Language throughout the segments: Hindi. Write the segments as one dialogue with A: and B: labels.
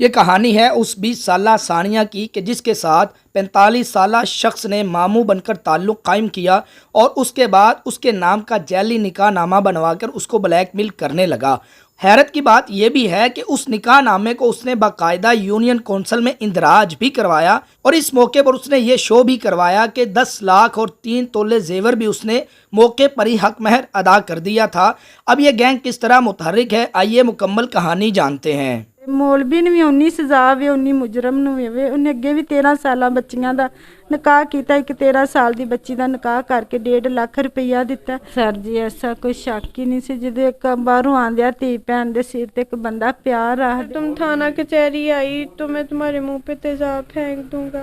A: ये कहानी है उस 20 साला सानिया की कि जिसके साथ 45 साला शख्स ने मामू बनकर ताल्लुक़ कायम किया और उसके बाद उसके नाम का जैली निकाह नामा बनवाकर उसको ब्लैकमेल करने लगा। हैरत की बात यह भी है कि उस निकाह नामे को उसने बाकायदा यूनियन कौंसिल में इंदराज भी करवाया और इस मौके पर उसने ये शो भी करवाया कि 10 लाख और 3 तोले जेवर भी उसने मौके पर ही हक महर अदा कर दिया था। अब ये गैंग किस तरह मुतहर्रिक है, आइए मुकम्मल कहानी जानते हैं।
B: मौलवी ने भी उन्नी सजा वे उन्नी मुजरम ਨੂੰ ਵੇ ਉਹਨੇ ਅੱਗੇ ਵੀ 13 ਸਾਲਾਂ ਬੱਚੀਆਂ ਦਾ ਨਿਕਾਹ ਕੀਤਾ। ਇੱਕ 13 ਸਾਲ ਦੀ ਬੱਚੀ ਦਾ ਨਿਕਾਹ ਕਰਕੇ 1.5 ਲੱਖ ਰੁਪਈਆ ਦਿੱਤਾ। ਸਰ ਜੀ ਐਸਾ ਕੋਈ ਸ਼ੱਕ ਹੀ ਨਹੀਂ ਸੀ। ਜਦੋਂ ਇੱਕ ਬਾਹਰੋਂ ਆਂਦਿਆ ਧੀ ਭੈਣ ਦੇ ਸਿਰ ਤੇ ਇੱਕ ਬੰਦਾ ਪਿਆਰ ਆ। तुम थाना कचहरी आई तो मैं तुम्हारे मुंह पे तेजाब फेंक दूंगा,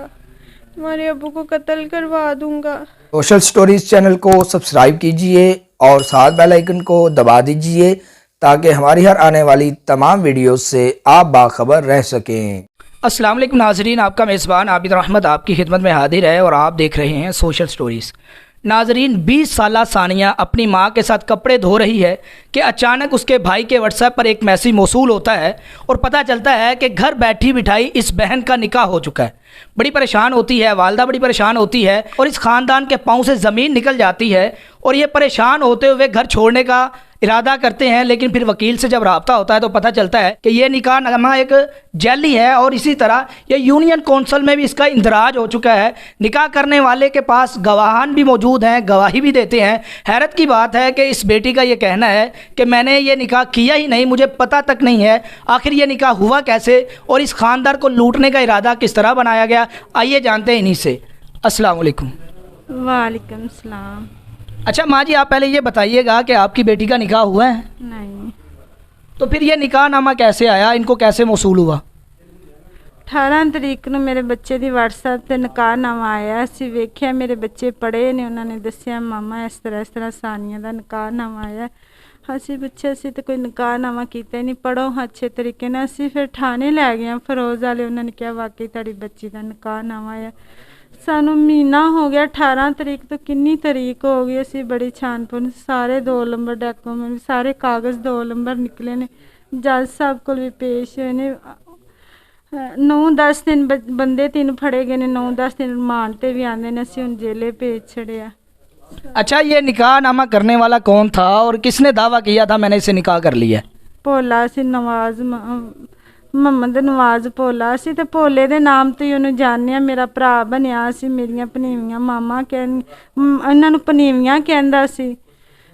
B: तुम्हारे अब्बू को कत्ल करवा दूंगा।
A: सोशल स्टोरीज चैनल को सब्सक्राइब कीजिए और साथ बेल आइकन को दबा दीजिए ताकि हमारी हर आने वाली तमाम वीडियोस से आप बाखबर रह सकें। अस्सलाम वालेकुम नाजरीन, आपका मेज़बान आबिद रहमत आपकी खिदमत में हाजिर है और आप देख रहे हैं सोशल स्टोरीज़। नाजरीन, 20 साला सानिया अपनी माँ के साथ कपड़े धो रही है कि अचानक उसके भाई के व्हाट्सएप पर एक मैसेज मौसूल होता है और पता चलता है कि घर बैठी बिठाई इस बहन का निकाह हो चुका है। बड़ी परेशान होती है वालदा, बड़ी परेशान होती है और इस ख़ानदान के पाँव से ज़मीन निकल जाती है और ये परेशान होते हुए घर छोड़ने का इरादा करते हैं। लेकिन फिर वकील से जब रब्ता होता है तो पता चलता है कि ये निकाह नामा एक जैली है और इसी तरह ये यूनियन कौंसिल में भी इसका इंदराज हो चुका है। निकाह करने वाले के पास गवाहान भी मौजूद हैं, गवाही भी देते हैं। हैरत की बात है कि इस बेटी का ये कहना है कि मैंने ये निकाह किया ही नहीं, मुझे पता तक नहीं है आखिर ये निकाह हुआ कैसे और इस ख़ानदार को लूटने का इरादा किस तरह बनाया गया। आइए जानते हैं इन्हीं से। अस्सलाम वालेकुम।
B: वालेकुम सलाम।
A: अच्छा माँ जी, आप पहले ये बताइएगा कि आपकी बेटी का निकाह हुआ है?
B: नहीं।
A: तो फिर ये निकाह नामा कैसे आया, इनको कैसे मौसूल हुआ?
B: 18 तरीक ਨੂੰ ਮੇਰੇ ਬੱਚੇ ਦੀ WhatsApp ਤੇ ਨਿਕਾਹ ਨਾਮਾ ਆਇਆ। ਅਸੀਂ ਵੇਖਿਆ, ਮੇਰੇ ਬੱਚੇ ਪੜ੍ਹੇ ਨੇ, ਉਹਨਾਂ ਨੇ ਦੱਸਿਆ ਮਾਮਾ ਇਸ ਤਰ੍ਹਾਂ ਸਾਨੀਆ ਦਾ ਨਿਕਾਹ ਨਾਮਾ ਆਇਆ। ਅਸੀਂ ਪੁੱਛਿਆ ਸੀ ਤੇ ਕੋਈ ਨਿਕਾਹ ਨਾਮਾ ਕੀਤਾ ਹੀ ਨਹੀਂ, ਪੜ੍ਹੋ ਅੱਛੇ ਤਰੀਕੇ ਨਾਲ। ਅਸੀਂ ਫਿਰ ਥਾਣੇ ਲੈ ਗਏ ਫਰੋਜ਼ ਵਾਲੇ, ਉਹਨਾਂ ਨੇ ਕਿਹਾ ਵਾਕਈ ਤੁਹਾਡੀ ਬੱਚੀ ਦਾ ਨਿਕਾਹ ਨਾਮਾ ਆਇਆ। ਸਾਨੂੰ ਮਹੀਨਾ ਹੋ ਗਿਆ, 18 ਤਰੀਕ ਤੋਂ ਕਿੰਨੀ ਤਰੀਕ ਹੋ ਗਈ। ਅਸੀਂ ਬੜੀ ਛਾਨਪੁਨ, ਸਾਰੇ 2 ਨੰਬਰ ਡਾਕੂਮੈਂਟ, ਸਾਰੇ ਕਾਗਜ਼ 2 ਨੰਬਰ ਨਿਕਲੇ ਨੇ, ਜੱਜ ਸਾਹਿਬ ਕੋਲ ਵੀ ਪੇਸ਼ ਹੋਏ ਨੇ। 9-10 दिन बंदे 3 फड़े गए ने, 9-10 दिन रिमांड ते भी आंदे ने। ਅਸੀਂ ਹੁਣ जेले भेज छड़िया।
A: अच्छा, ये निकाह नामा करने वाला कौन था और किसने दावा किया था मैंने इसे निकाह कर लिया?
B: ਭੋਲਾ ਸੀ, ਨਵਾਜ਼ ਮੁਹੰਮਦ ਨਵਾਜ਼ ਭੋਲਾ ਸੀ ਤੇ ਭੋਲੇ ਦੇ ਨਾਮ ਤੋਂ ਹੀ ਉਹਨੂੰ ਜਾਣਿਆ। ਮੇਰਾ ਭਰਾ ਬਣਿਆ ਸੀ, ਮੇਰੀਆਂ ਭਣੇਵੀਆਂ ਮਾਮਾ ਇਹਨਾਂ ਨੂੰ ਭਣੇਵੀਆਂ ਕਹਿੰਦਾ ਸੀ।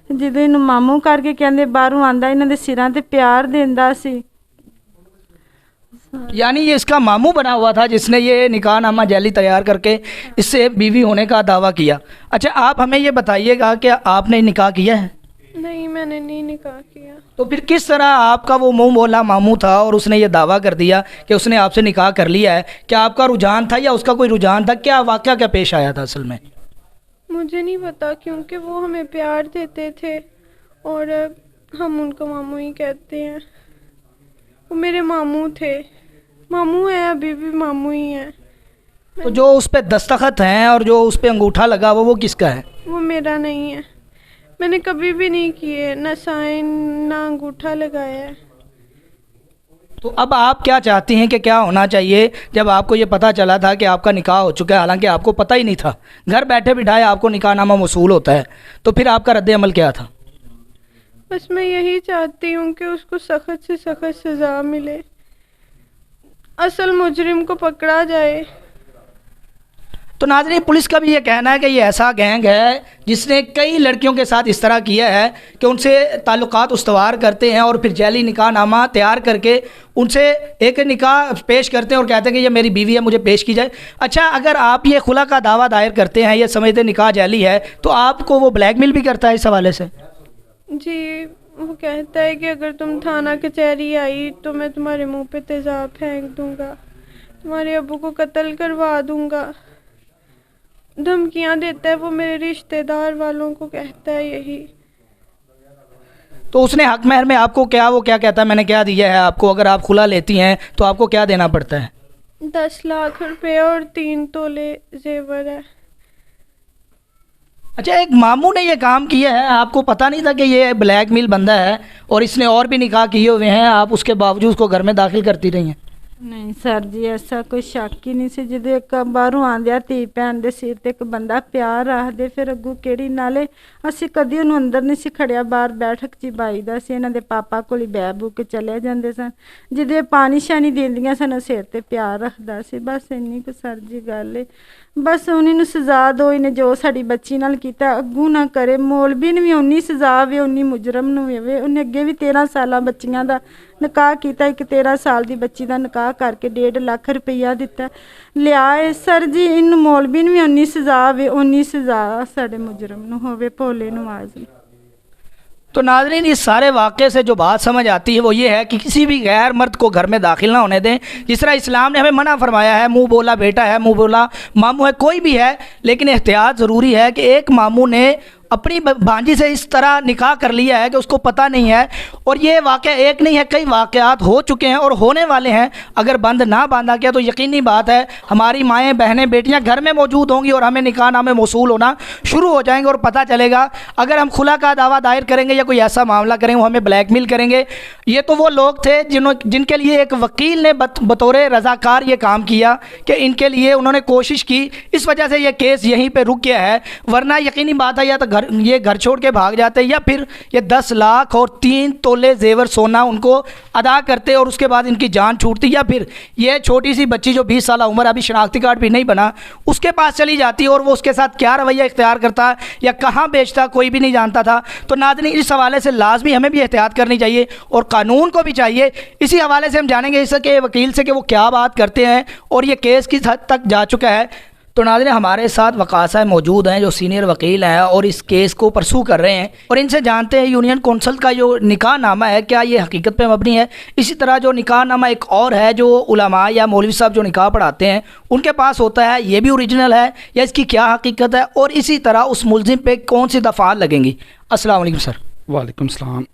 B: ਜਦੋਂ ਇਹਨੂੰ ਮਾਮੂ ਕਰਕੇ ਕਹਿੰਦੇ, ਬਾਹਰੋਂ ਆਂਦਾ ਇਹਨਾਂ ਦੇ ਸਿਰਾਂ ਤੇ ਪਿਆਰ ਦਿੰਦਾ ਸੀ।
A: यानी ये इसका मामू बना हुआ था जिसने ये निकाह नामा जैली तैयार करके इससे बीवी होने का दावा किया। अच्छा, आप हमें ये बताइएगा कि आपने निकाह किया है?
C: नहीं, मैंने नहीं निकाह किया।
A: तो फिर किस तरह आपका वो मुंह बोला मामू था और उसने ये दावा कर दिया कि उसने आपसे निकाह कर लिया है? क्या आपका रुझान था या उसका कोई रुझान था? क्या वाक़या क्या पेश आया था असल में?
C: मुझे नहीं पता, क्योंकि वो हमें प्यार देते थे और हम उनको मामू ही कहते हैं। वो मेरे मामू थे, मामू है, अभी भी मामू ही हैं।
A: तो जो उस पर दस्तखत हैं और जो उस पर अंगूठा लगा वो किसका है?
C: वो मेरा नहीं है, मैंने कभी भी नहीं किए, ना साइन ना अंगूठा लगाया है।
A: तो अब आप क्या चाहती हैं कि क्या होना चाहिए जब आपको ये पता चला था कि आपका निकाह हो चुका है, हालांकि आपको पता ही नहीं था, घर बैठे बिठाए आपको निकाहनामा मौसूल होता है, तो फिर आपका रद्द अमल क्या था?
C: बस मैं यही चाहती हूँ कि उसको सख्त से सख्त सज़ा मिले, असल मुजरिम को पकड़ा जाए।
A: तो नाज़रीन, पुलिस का भी ये कहना है कि ये ऐसा गैंग है जिसने कई लड़कियों के साथ इस तरह किया है कि उनसे ताल्लुकात उस्तवार करते हैं और फिर जैली निकाह नामा तैयार करके उनसे एक निकाह पेश करते हैं और कहते हैं कि ये मेरी बीवी है, मुझे पेश की जाए। अच्छा, अगर आप ये खुला का दावा दायर करते हैं, ये समझते निकाह जैली है, तो आपको वो ब्लैकमेल भी करता है इस हवाले से?
C: जी, वो कहता है कि अगर तुम थाना कचहरी आई तो मैं तुम्हारे मुंह पे तेजाब फेंक दूंगा, तुम्हारे अब्बू को कत्ल करवा दूंगा। धमकियां देता है वो मेरे रिश्तेदार वालों को, कहता है यही।
A: तो उसने हक महर में आपको क्या, वो क्या कहता है, मैंने क्या दिया है आपको? अगर आप खुला लेती हैं तो आपको क्या देना पड़ता है?
C: 10 लाख रुपए और 3 तोले जेवर है।
A: अच्छा, एक मामू ने ये काम किया है, आपको पता नहीं था कि ये ब्लैकमेल बंदा है और इसने और भी निकाह किए हुए हैं, आप उसके बावजूद उसको घर में दाखिल करती रही हैं?
B: ਨਹੀਂ ਸਰ ਜੀ, ਐਸਾ ਕੋਈ ਸ਼ੱਕ ਹੀ ਨਹੀਂ ਸੀ। ਜਦੋਂ ਇੱਕ ਬਾਹਰੋਂ ਆਂਦਿਆ ਧੀ ਭੈਣ ਦੇ ਸਿਰ ਤੇ ਇੱਕ ਬੰਦਾ ਪਿਆਰ ਰੱਖਦੇ, ਫਿਰ ਅੱਗੋਂ ਕਿਹੜੀ। ਨਾਲੇ ਅਸੀਂ ਕਦੀ ਉਹਨੂੰ ਅੰਦਰ ਨਹੀਂ ਸੀ ਖੜਿਆ, ਬਾਹਰ ਬੈਠਕ 'ਚ ਹੀ ਬਾਈਦਾ ਸੀ। ਇਹਨਾਂ ਦੇ ਪਾਪਾ ਕੋਲ ਹੀ ਬਹਿ ਬੂ ਕੇ ਚਲੇ ਜਾਂਦੇ ਸਨ। ਜਦੋਂ ਇਹ ਪਾਣੀ ਸ਼ਾਣੀ ਦਿੰਦੀਆਂ ਸਨ, ਸਿਰ ਤੇ ਪਿਆਰ ਰੱਖਦਾ ਸੀ। ਬਸ ਇੰਨੀ ਕੁ ਸਰ ਜੀ ਗੱਲ ਏ। ਬਸ ਉਹਨੇ ਨੂੰ ਸਜ਼ਾ ਦੋ, ਇਹਨੇ ਜੋ ਸਾਡੀ ਬੱਚੀ ਨਾਲ ਕੀਤਾ ਅੱਗੂ ਨਾ ਕਰੇ। ਮੌਲਵੀ ਨੂੰ ਵੀ ਉਨੀ ਸਜ਼ਾ ਵੇ, ਉਨੀ ਮੁਜਰਮ ਨੂੰ ਵੀ ਵੇ। ਉਹਨੇ ਅੱਗੇ ਵੀ 13 ਸਾਲਾਂ ਬੱਚੀਆਂ ਦਾ ਨਿਕਾਹ ਕੀਤਾ, ਇੱਕ 13 ਸਾਲ ਦੀ ਬੱਚੀ ਦਾ ਨਿਕਾਹ ਕਰਕੇ 1.5 ਲੱਖ ਰੁਪਈਆ ਦਿੱਤਾ ਲਿਆ ਏ। ਸਰ ਜੀ ਇਹਨੂੰ ਮੌਲਵੀ ਨੂੰ ਵੀ ਉਨੀ ਸਜ਼ਾ ਵੇ, ਉਨੀ सजा साढ़े मुजरम ਨੂੰ ਹੋਵੇ, ਭੋਲੇ नवाज।
A: तो नाज़रीन, इस सारे वाक़े से जो बात समझ आती है वो ये है कि किसी भी गैर मर्द को घर में दाखिल ना होने दें। जिस तरह इस्लाम ने हमें मना फरमाया है, मुँह बोला बेटा है, मुँह बोला मामू है, कोई भी है, लेकिन एहतियात ज़रूरी है कि एक मामू ने अपनी भांजी से इस तरह निकाह कर लिया है कि उसको पता नहीं है। और ये वाक़या एक नहीं है, कई वाक़यात हो चुके हैं और होने वाले हैं। अगर बंद ना बांधा गया तो यकीनी बात है हमारी माएँ बहनें बेटियां घर में मौजूद होंगी और हमें निकाहनामे मौसूल होना शुरू हो जाएंगे और पता चलेगा। अगर हम खुला का दावा दायर करेंगे या कोई ऐसा मामला करेंगे, वो हमें ब्लैकमेल करेंगे। ये तो वो लोग थे जिनके लिए एक वकील ने बतौर रज़ाकार ये काम किया कि इनके लिए उन्होंने कोशिश की, इस वजह से ये केस यहीं पर रुक गया है। वरना यकीनी बात है या तो ये घर छोड़ के भाग जाते या फिर ये 10 लाख और 3 तोले जेवर सोना उनको अदा करते और उसके बाद इनकी जान छूटती, या फिर ये छोटी सी बच्ची जो 20 साल उम्र, अभी शनाख्ती कार्ड भी नहीं बना, उसके पास चली जाती और वो उसके साथ क्या रवैया इख्तियार करता या कहाँ बेचता कोई भी नहीं जानता था। तो नाज़रीन, इस हवाले से लाजमी हमें भी एहतियात करनी चाहिए और कानून को भी चाहिए। इसी हवाले से हम जानेंगे इसके वकील से कि वो क्या बात करते हैं और ये केस किस हद तक जा चुका है। तो नाज़रीन, हमारे साथ वक़ास साहब मौजूद हैं जो सीनियर वकील हैं और इस केस को परसू कर रहे हैं, और इनसे जानते हैं यूनियन कौंसल का जो निकाहनामा है क्या ये हकीकत पे मबनी है। इसी तरह जो निकाहनामा एक और है जो उलमा या मौलवी साहब जो निकाह पढ़ाते हैं उनके पास होता है, ये भी ओरिजिनल है या इसकी क्या हकीकत है, और इसी तरह उस मुलजिम पे कौन सी दफ़ात लगेंगी। अस्सलाम वालेकुम सर।
D: वालेकुम सलाम।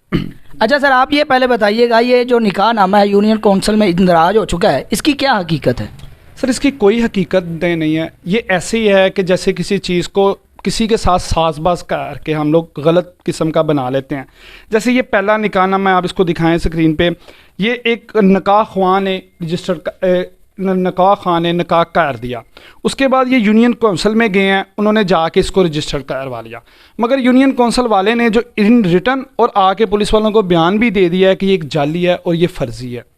A: अच्छा सर, आप ये पहले बताइएगा, ये जो निकाहनामा है यूनियन कौंसल में इंदराज हो चुका है, इसकी क्या हकीकत है।
D: सर, इसकी कोई हकीकत नहीं है। ये ऐसे ही है कि जैसे किसी चीज़ को किसी के साथ साजबाज करके हम लोग गलत किस्म का बना लेते हैं। जैसे ये पहला निकाहनामा है, आप इसको दिखाएं स्क्रीन पे। ये एक निकाह ख्वां ने रजिस्टर्ड निकाह खां ने निकाह कर दिया, उसके बाद ये यूनियन कौंसल में गए हैं, उन्होंने जाके इसको रजिस्टर करवा लिया। मगर यूनियन कौंसल वाले ने जो इन रिटर्न और आके पुलिस वालों को बयान भी दे दिया है कि ये एक जाली है और ये फ़र्ज़ी है।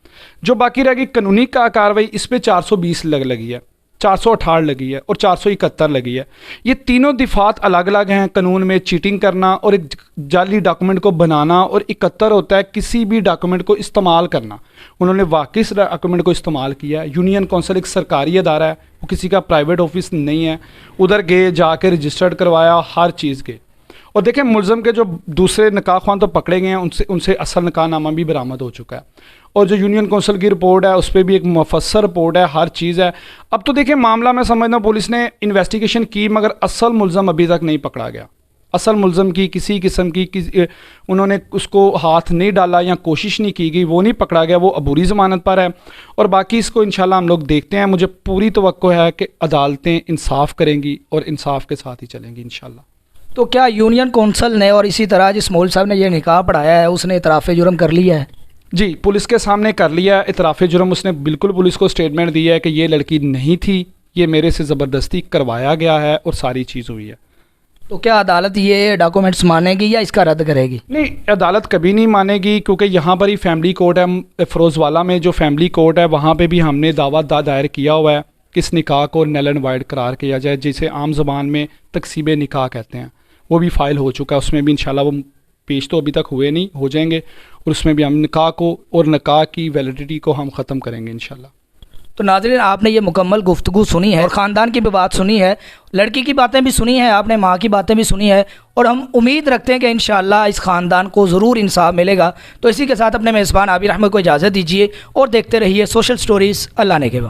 D: जो बाकी रह गई कानूनी कार्रवाई, इस पर 420 लगी है, 468 लगी है और 471 लगी है। ये तीनों दिफात अलग अलग हैं। कानून में चीटिंग करना और एक जाली डॉक्यूमेंट को बनाना, और 71 होता है किसी भी डॉक्यूमेंट को इस्तेमाल करना। उन्होंने वाकई इस डॉक्यूमेंट को इस्तेमाल किया है। यूनियन कौंसल एक सरकारी अदारा है, वो किसी का प्राइवेट ऑफिस नहीं है। उधर गए, जाके रजिस्टर्ड करवाया, हर चीज़ के। और देखें, मुलज़म के जो दूसरे निकाह ख्वान तो पकड़े गए हैं, उनसे असल निकाहनामा भी बरामद हो चुका है। और जो यूनियन कौंसल की रिपोर्ट है उस पर भी एक मुफस्सर रिपोर्ट है, हर चीज़ है। अब तो देखिए, मामला मैं समझता हूँ पुलिस ने इन्वेस्टिगेशन की, मगर असल मुलज़म अभी तक नहीं पकड़ा गया। असल मुलज़म की किसी किस्म की उन्होंने उसको हाथ नहीं डाला या कोशिश नहीं की गई, वो नहीं पकड़ा गया, वो अबूरी ज़मानत पर है। और बाकी इसको इंशाल्लाह हम लोग देखते हैं। मुझे पूरी तवक्को है कि अदालतें इंसाफ करेंगी और इंसाफ के साथ ही चलेंगी इंशाल्लाह।
A: तो क्या यूनियन कौंसल ने और इसी तरह जिस मौलवी साहब ने यह निकाह पढ़ाया है उसने इतराफ़ जुर्म कर लिया है?
D: जी, पुलिस के सामने कर लिया इतराफ़ जुर्म। उसने बिल्कुल पुलिस को स्टेटमेंट दिया है कि ये लड़की नहीं थी, ये मेरे से ज़बरदस्ती करवाया गया है और सारी चीज़ हुई है।
A: तो क्या अदालत ये डॉक्यूमेंट्स मानेगी या इसका रद्द करेगी?
D: नहीं, अदालत कभी नहीं मानेगी, क्योंकि यहाँ पर ही फैमिली कोर्ट है। फ़िरोज़वाला में जो फैमिली कोर्ट है वहाँ पर भी हमने दावा दायर किया हुआ है कि इस निकाह को नल एंड वाइड करार किया जाए, जिसे आम ज़बान में तकसीब निकाह कहते हैं। वो भी फ़ाइल हो चुका है, उसमें भी इंशाल्लाह वो पेश तो अभी तक हुए नहीं, हो जाएंगे, और उसमें भी हम निकाह को और निकाह की वैलिडिटी को हम ख़त्म करेंगे इंशाल्लाह।
A: तो नाज़रीन, आपने ये मुकम्मल गुफ्तगू सुनी है और ख़ानदान की भी बात सुनी है, लड़की की बातें भी सुनी है, आपने माँ की बातें भी सुनी है, और हम उम्मीद रखते हैं कि इंशाल्लाह इस ख़ानदान को ज़रूर इंसाफ मिलेगा। तो इसी के साथ अपने मेज़बान आबिर अहमद को इजाज़त दीजिए और देखते रहिए सोशल स्टोरीज़। अल्लाह ने के बाद।